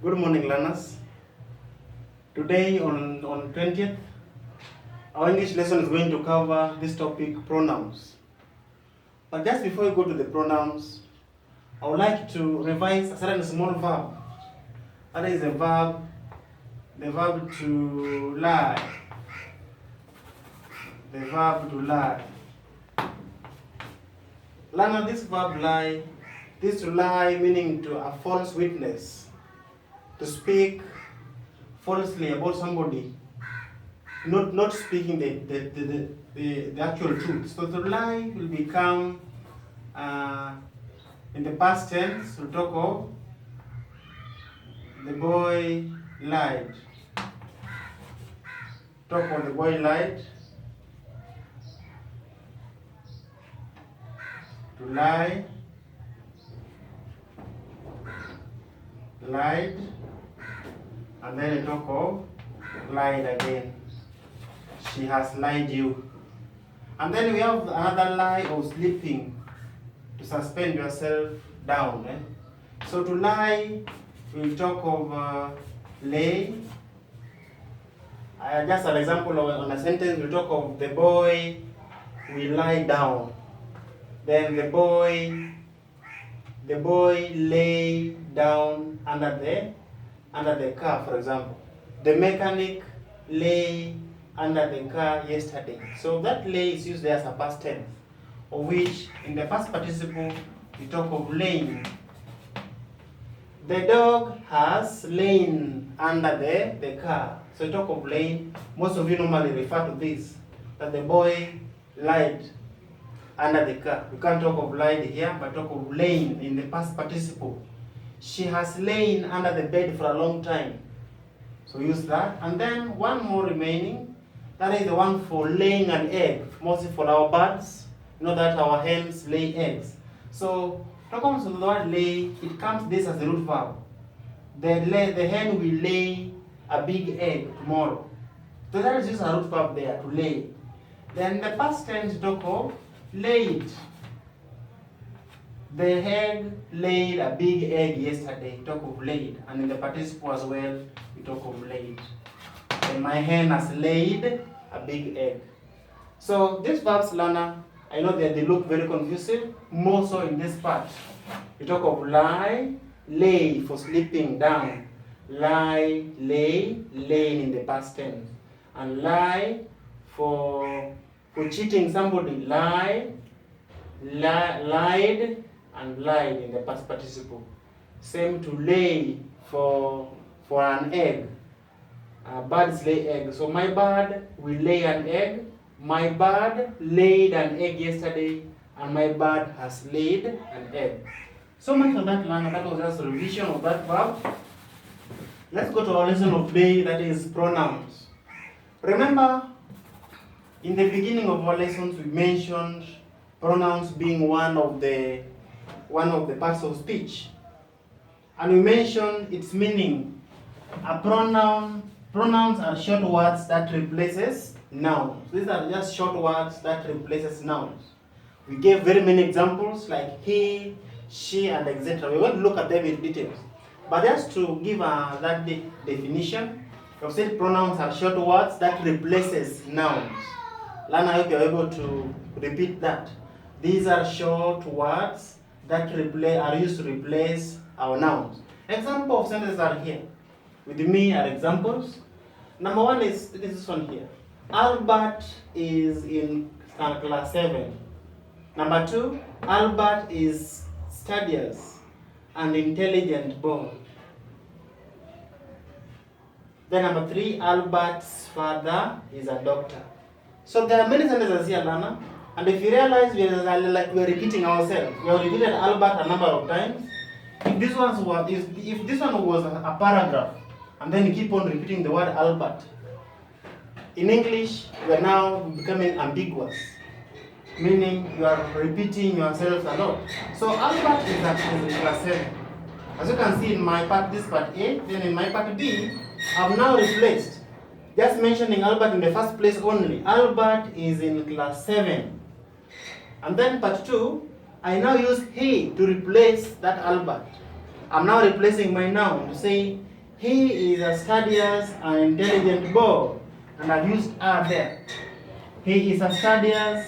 Good morning, learners. Today on 20th, our English lesson is going to cover this topic, pronouns. But just before we go to the pronouns, I would like to revise a certain small verb. That is the verb to lie. The verb to lie. Learner, this verb lie, this to lie meaning to a false witness, to speak falsely about somebody, not speaking the actual truth. So to lie will become in the past tense. We'll talk of the boy lied. Talk of the boy lied. To lie, lied, and then you talk of lied again. She has lied you. And then we have another lie of sleeping, to suspend yourself down. So to lie, we'll talk of lay. Just an example on a sentence, we'll talk of the boy will lie down. Then the boy lay down under the car, for example. The mechanic lay under the car yesterday. So that lay is used there as a past tense, of which in the past participle we talk of laying. The dog has lain under the car. So we talk of laying. Most of you normally refer to this, that the boy lied under the car. We can't talk of lied here, but talk of laying in the past participle. She has lain under the bed for a long time. So use that. And then one more remaining. That is the one for laying an egg, mostly for our birds. You know that our hens lay eggs. So talk comes to the word lay, it comes this as the root verb. The hen will lay a big egg tomorrow. So that is just a root verb there, to lay. Then the past tense talk of laid. The hen laid a big egg yesterday. Talk of laid. And in the participle as well, we talk of laid. And my hen has laid a big egg. So these verbs, learner, I know that they look very confusing, more so in this part. We talk of lie, lay for sleeping down. Lie, lay, laying in the past tense. And lie for cheating somebody, lied, and lied in the past participle. Same to lay for an egg. Birds lay eggs. So my bird will lay an egg. My bird laid an egg yesterday, and my bird has laid an egg. So much for that, learner. That was just a revision of that verb. Let's go to our lesson of today, that is pronouns. Remember, in the beginning of our lessons, we mentioned pronouns being one of the parts of speech, and we mentioned its meaning. Pronouns are short words that replaces nouns. These are just short words that replaces nouns. We gave very many examples like he, she, and etc. We're going to look at them in details. But just to give that definition, we've said pronouns are short words that replaces nouns. Learner, I hope you're able to repeat that. These are short words that are used to replace our nouns. Example of sentences are here. With me are examples. Number one is this one here. Albert is in class 7. Number 2, Albert is studious and intelligent boy. Then number 3, Albert's father is a doctor. So there are many sentences here, Lana. And if you realize we are repeating ourselves, we have repeated Albert a number of times. If this one was a paragraph, and then you keep on repeating the word Albert, in English, we are now becoming ambiguous, meaning you are repeating yourself a lot. So Albert is actually in class 7. As you can see in my part, this part A, then in my part B, I've now replaced, just mentioning Albert in the first place only. Albert is in class 7. And then part 2, I now use he to replace that Albert. I'm now replacing my noun to say He is a studious and intelligent boy. And I've used are there. He is a studious,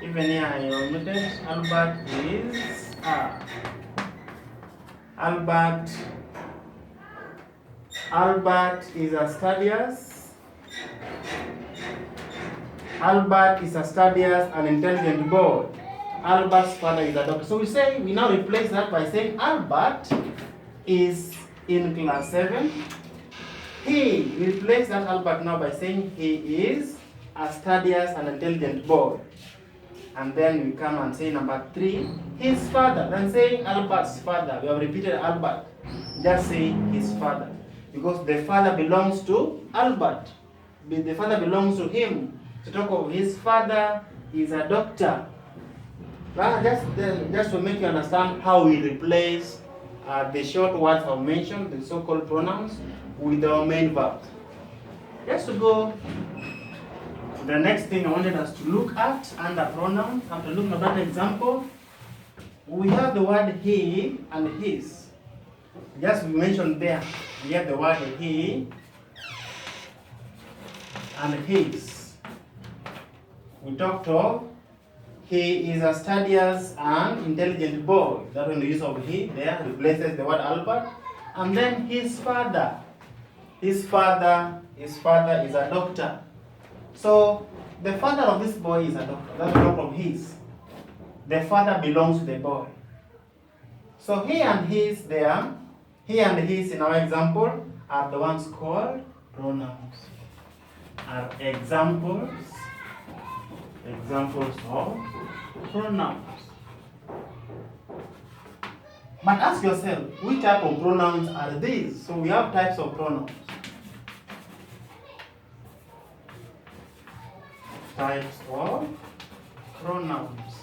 even here I omitted, Albert is Albert is a studious. Albert is a studious and intelligent boy. Albert's father is a doctor. So we now replace that by saying Albert is in class 7. He replace that Albert now by saying he is a studious and intelligent boy. And then we come and say number 3, his father. Then saying Albert's father. We have repeated Albert. Just say his father. Because the father belongs to Albert. The father belongs to him. To talk of his father is a doctor. Just to make you understand how we replace the short words I've mentioned, the so-called pronouns, with our main verbs. Just to go to the next thing I wanted us to look at under pronouns, after looking at that example, we have the word he and his. Just we mentioned there, we have the word he and his. We talked of he is a studious and intelligent boy. That when the use of he there replaces the word Albert. And then his father. His father is a doctor. So the father of this boy is a doctor. That's the doctor of his. The father belongs to the boy. So he and his there, he and his in our example are the ones called pronouns. Are examples of pronouns. But ask yourself, which type of pronouns are these? So we have types of pronouns. Types of pronouns.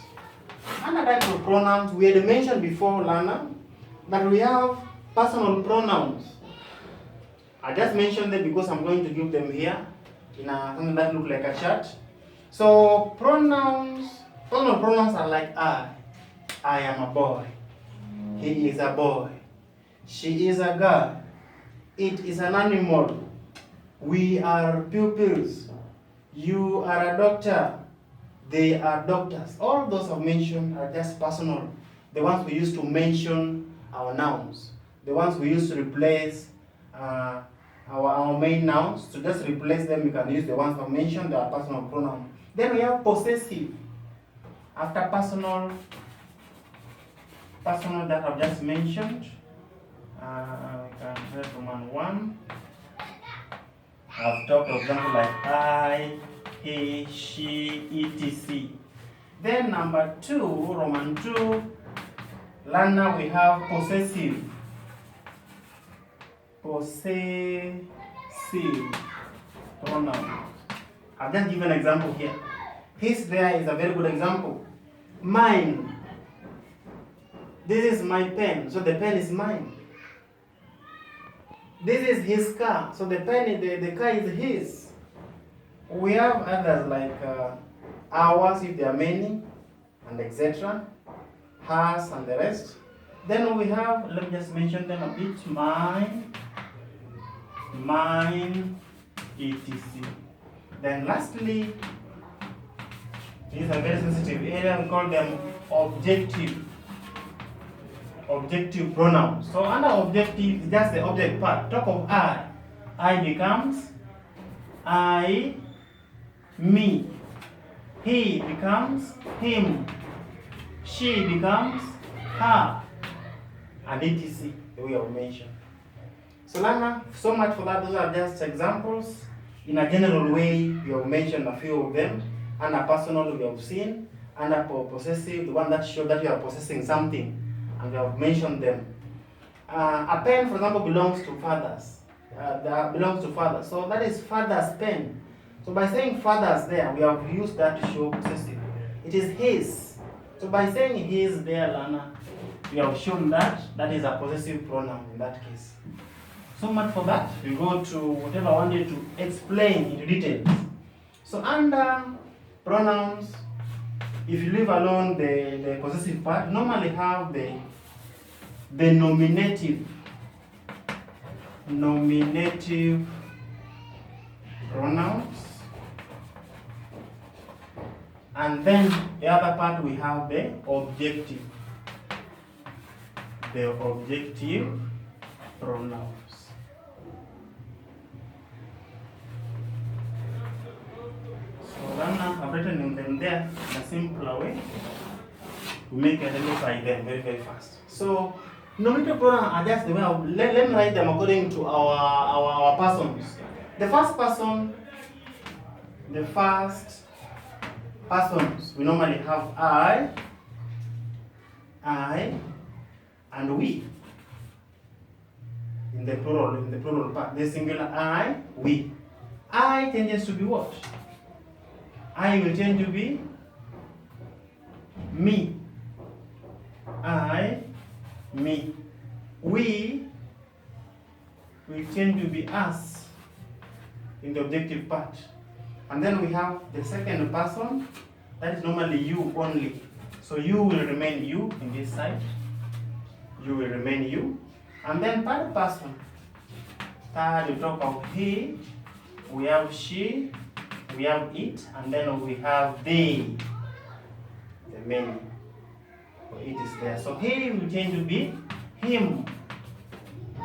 Under types of pronouns, we had mentioned before, Lana, that we have personal pronouns. I just mentioned them because I'm going to give them here in something that looks like a chart. So personal pronouns are like I am a boy. He is a boy. She is a girl. It is an animal. We are pupils. You are a doctor. They are doctors. All those I've mentioned are just personal. The ones we use to mention our nouns. The ones we use to replace our main nouns. To just replace them, we can use the ones I've mentioned, they are personal pronouns. Then we have possessive. After personal that I've just mentioned, we can have Roman 1. I've talked, for example, like I, he, she, etc. Then number 2, Roman 2, Lana, we have possessive. Possessive pronoun. I've just given an example here. His there is a very good example. Mine. This is my pen, so the pen is mine. This is his car, so the car is his. We have others like ours, if there are many, and etc. Hers and the rest. Then we have, let me just mention them a bit. Mine, etc. Then lastly, this is a very sensitive area, we call them objective pronouns. So under objective is just the object part. Talk of I becomes I, me. He becomes him. She becomes her. And etc. the way I've mentioned. So Lana, so much for that. Those are just examples. In a general way, we have mentioned a few of them. Under personal, we have seen. Under possessive, the one that shows that you are possessing something. And we have mentioned them. A pen, for example, belongs to fathers. So that is father's pen. So by saying father's there, we have used that to show possessive. It is his. So by saying his there, Lana, we have shown that is a possessive pronoun in that case. So much for that. We go to whatever I wanted to explain into details. So under pronouns, if you leave alone the possessive part, normally have the nominative. nominative pronouns. And then the other part we have the objective. The objective pronouns. So then I've written them there in a simpler way to make you identify them very, very fast. So nominative pronouns are just the way of, let me write them according to our persons. The first persons, we normally have I, and we. In the plural part, the singular I, we. I changes to be what? I will change to be me. I, me. We will change to be us in the objective part. And then we have the second person, that is normally you only. So you will remain you in this side. You will remain you. And then third person, third we talk of he, we have she, we have it, and then we have they. The many. So it is there. So he will change to be him.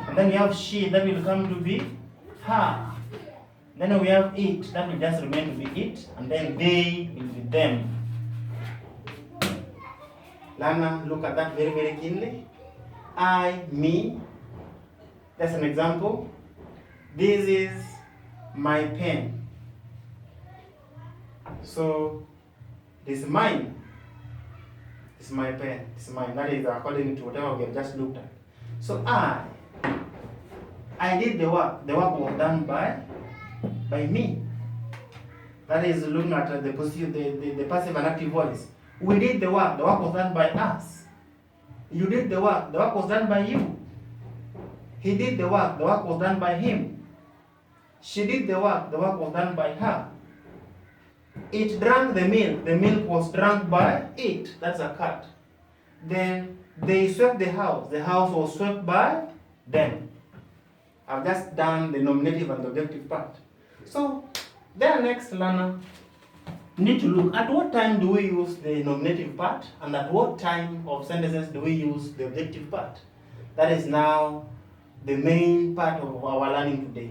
And then we have she, that will come to be her. Then we have it, that will just remain to be it, and then they will be them. Lana, look at that very, very keenly. I, me. That's an example. This is my pen. So this is mine. This is my pen. This is mine. That is according to whatever we have just looked at. So I did the work. The work was done by me. That is looking at the passive and active voice. We did the work was done by us. You did the work was done by you. He did the work was done by him. She did the work was done by her. It drank the milk was drunk by it, that's a cat. Then they swept the house was swept by them. I've just done the nominative and the objective part. So, then next learner need to look at what time do we use the nominative part and at what time of sentences do we use the objective part. That is now the main part of our learning today.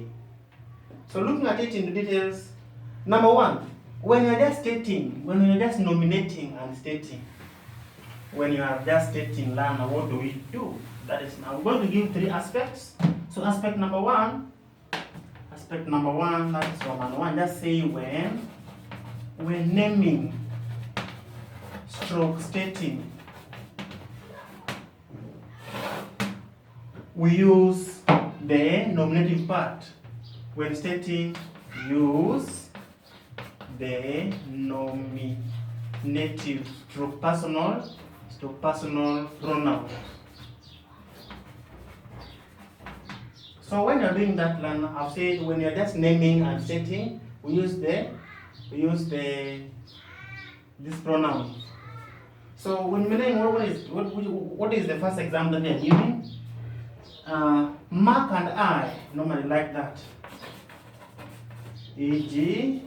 So looking at it in details, number one, when you're just stating, when you're just nominating and stating, when you are just stating learner, what do we do? That is now, we're going to give three aspects. So aspect number one, that is Roman 1, just say when naming, stroke stating, we use the nominative part. When stating, use the nominative stroke personal pronoun. So when you're doing that, learner, I've said when you're just naming and stating, we use this pronoun. So when we name, what is the first example that they're giving? Mark and I normally like that. E.g.,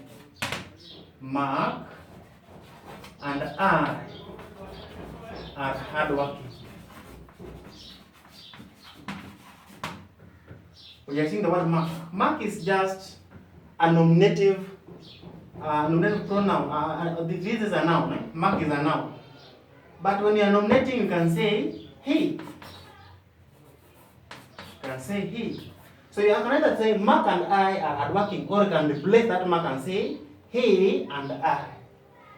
Mark and I are hardworking. We are seeing the word mark. Mark is just a nominative pronoun. This is a noun. Mark is a noun. But when you are nominating, you can say he. You can say he. So you can either say Mark and I are hardworking, or you can replace that Mark and say he and I.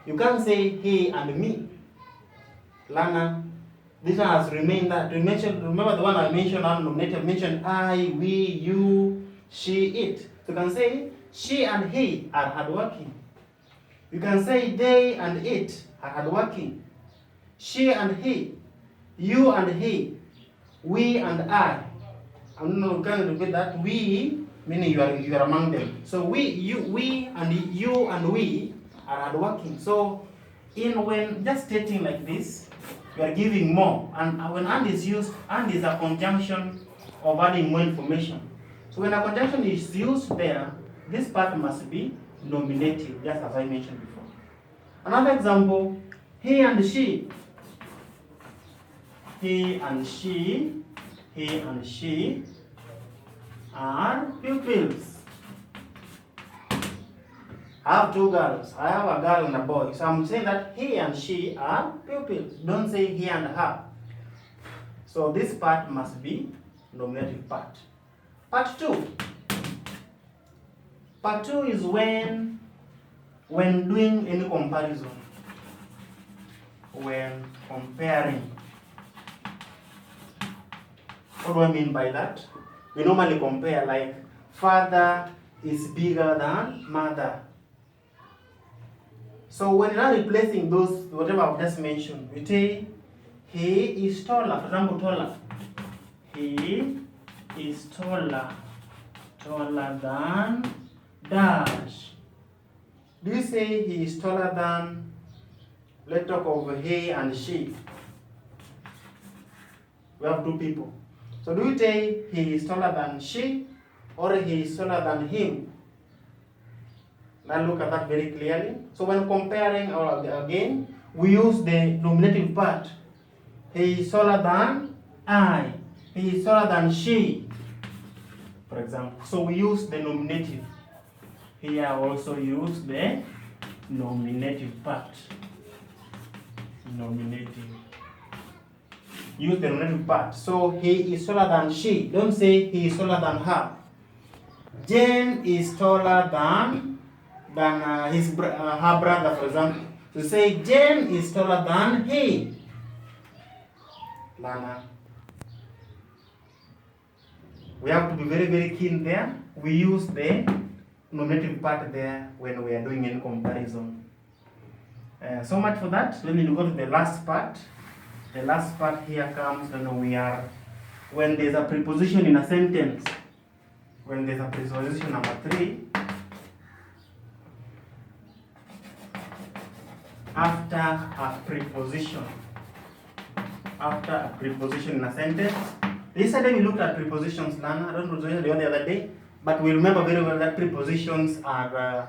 You can't say he and me. Lana, this one has remained that. Remember the one I mentioned, nominative, mentioned I, we, you, she, it. So you can say she and he are hardworking. You can say they and it are hardworking. She and he, you and he, we and I. I'm not going to repeat that. We, meaning you are among them. So we and we are hardworking. So when just stating like this, you are giving more. And when and is used, and is a conjunction of adding more information. So when a conjunction is used there, this part must be nominative, just as I mentioned before. Another example, he and she. He and she are pupils. I have two girls. I have a girl and a boy. So I'm saying that he and she are pupils. Don't say he and her. So this part must be nominative part. Part 2. Part 2 is when doing any comparison. When comparing. What do I mean by that? We normally compare, like father is bigger than mother. So when you're not replacing those, whatever I've just mentioned, we say he is taller. For example, taller. He is taller than dash. Do you say he is taller than, let's talk of he and she. We have two people. So do you say he is taller than she or he is taller than him? Now look at that very clearly. So when comparing, again, we use the nominative part. He is taller than I. He is taller than she, for example. So we use the nominative. Here also use the nominative part. Nominative. Use the nominative part. So he is taller than she. Don't say he is taller than her. Jane is taller than her brother, for example. So say Jane is taller than he. Lana. We have to be very, very keen there. We use the nominative part there when we are doing any comparison. So much for that. Let me go to the last part. The last part here comes when there's a preposition in a sentence. When there's a preposition number 3, after a preposition in a sentence. Yesterday we looked at prepositions, Lana. I don't know the other day, but we remember very well that prepositions are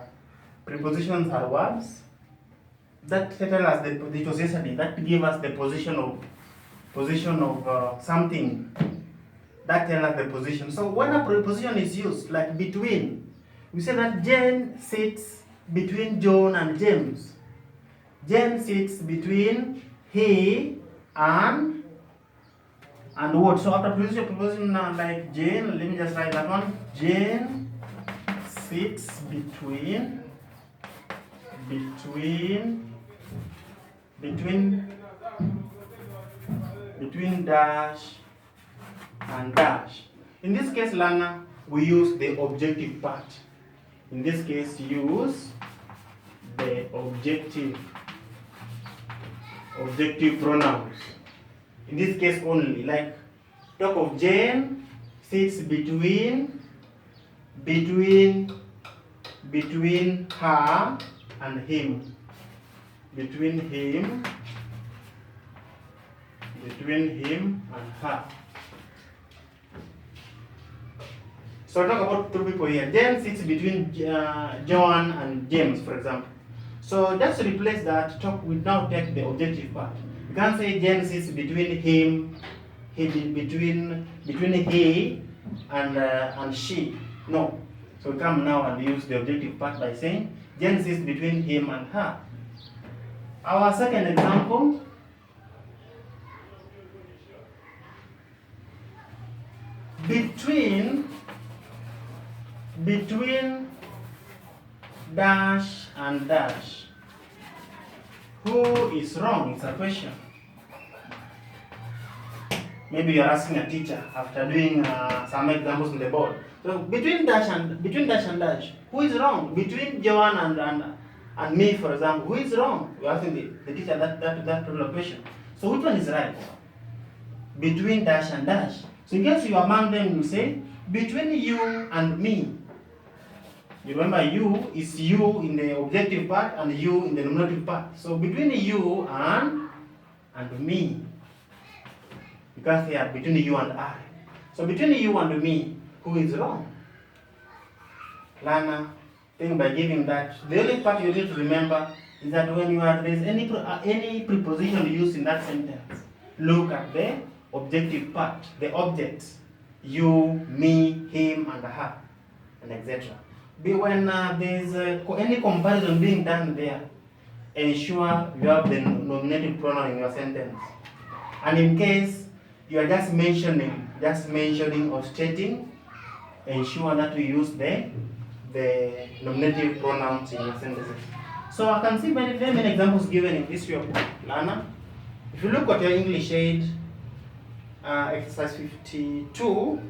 words that tell us that it was yesterday that give us the position of something. That tells us the position. So when a preposition is used, like between, we say that Jane sits between John and James. Jane sits between he and what? So after preposition like Jane, let me just write that one. Jane sits between dash and dash. In this case, Lana, we use the objective part. In this case, use the objective pronouns. In this case only, like talk of Jane sits between her and him. Between him and her. So talk about two people here. Jane sits between John and James, for example. So just to replace that, we now take the objective part. You can't say Jane sits between between he and she. No. So we come now and use the objective part by saying Jane sits between him and her. Our second example. Between dash and dash. Who is wrong? It's a question. Maybe you are asking a teacher after doing some examples on the board. So between dash and dash, who is wrong? Between Joan and me, for example, who is wrong? You're asking the teacher that particular question. So which one is right? Between dash and dash. So in case you are among them, you say between you and me. You remember you is you in the objective part and you in the nominative part. So between you and me. Because they are between you and I. So between you and me, who is wrong? learner, think by giving that. The only part you need to remember is that when you are there's any preposition used in that sentence, look at the objective part, the objects, you, me, him, and her, and etc. When there's any comparison being done there, ensure you have the nominative pronoun in your sentence. And in case you are just mentioning or stating, ensure that you use the nominative pronouns in your sentences. So I can see very many examples given in this your book, learner. If you look at your English aid, exercise 52,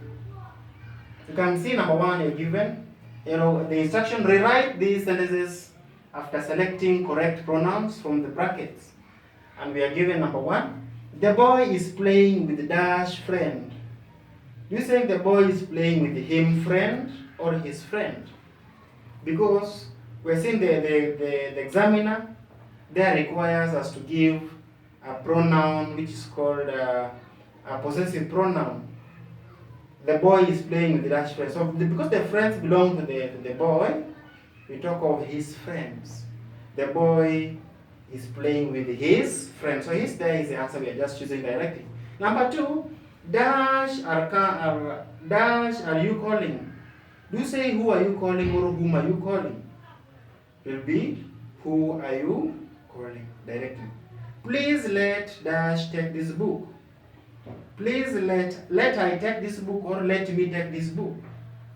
you can see number 1 you're given. The instruction, rewrite these sentences after selecting correct pronouns from the brackets. And we are given number 1. The boy is playing with dash friend. Do you think the boy is playing with him friend or his friend? Because we're seeing the examiner there requires us to give a pronoun which is called a possessive pronoun. The boy is playing with the dash friend. So because the friends belong to the boy, we talk of his friends. The boy is playing with his friends. So his there is the answer we are just choosing directly. Number 2, dash are you calling? Do you say who are you calling or whom are you calling? It will be who are you calling directly. Please let dash take this book. Please let I take this book or let me take this book.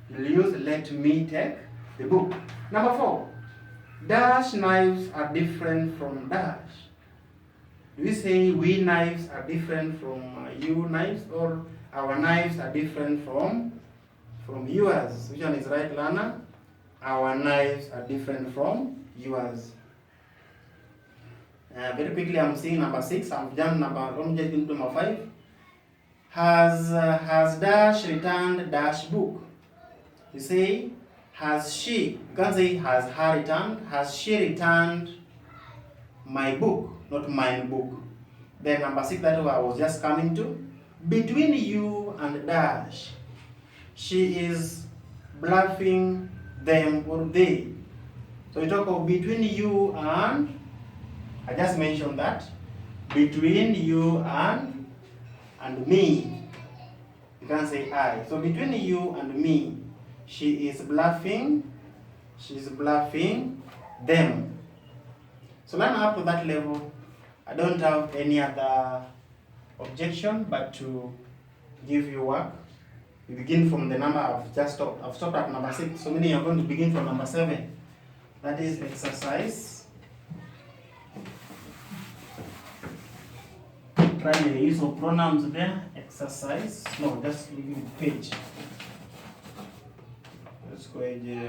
You'll use let me take the book. Number 4, dash knives are different from dash. Do we say we knives are different from you knives, or our knives are different from yours? Which one is right, learner? Our knives are different from yours. Very quickly, I'm seeing number 6. I'm jumping number 5. Has dash returned dash book? You say has she. You can't say has her returned. Has she returned my book, not mine book. Then number 6, that I was just coming to. Between you and dash, she is bluffing them or they. So we talk of between you and, I just mentioned that. Between you and me. You can't say I. So between you and me, she is bluffing them. So now up to that level, I don't have any other objection but to give you work. You begin from the number I've just stopped. I've stopped at number 6. So meaning you're going to begin from number 7. That is exercise. Try the use of pronouns there. Exercise. No, just give me the page. Let's go page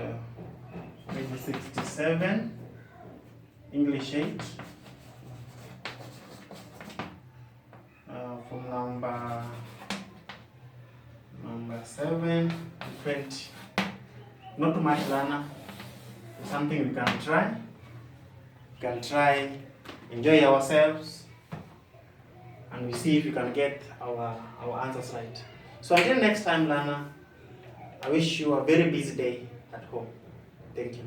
67. English 8. From number 7 to 20. Not too much, learner. It's something we can try. We can try, enjoy ourselves, and we see if we can get our answers right. So until next time, learner, I wish you a very busy day at home. Thank you.